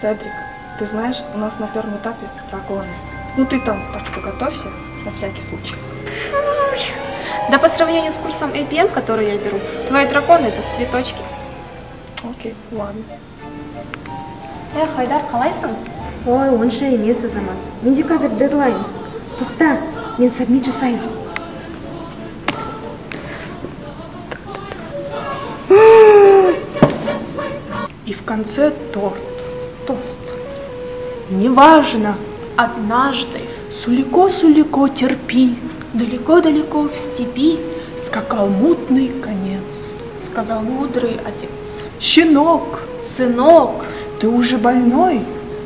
Седрик, ты знаешь, у нас на первом этапе драконы. Ну ты там, так что готовься на всякий случай. Да по сравнению с курсом APM, который я беру, твои драконы это цветочки. Окей, ладно. Хайдар, қалайсың? Ой, онша емес, Азамат. Менде қазір дедлайн. Тоқта, мен сабмит жасаймын. И в конце торт. Тост. Неважно. Однажды, Сулико-сулико терпи. далеко-далеко в степи, Скакал мутный конец. сказал мудрый отец: Щенок, сынок, ты уже больной.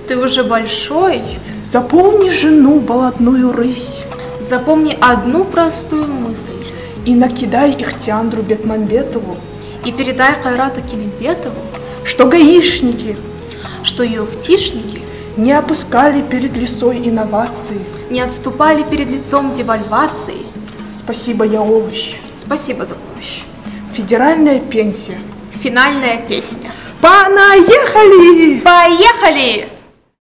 ты уже большой, Запомни жену болотную рысь. запомни одну простую мысль И накидай Ихтиандру Бекмамбетову, и передай Кайрату Келимбетову, что гаишники что юфтишники не опускали перед лесой инноваций. не отступали перед лицом девальвации. Спасибо, я овощ. Спасибо за помощь. Федеральная пенсия. Финальная песня. Понаехали! Поехали!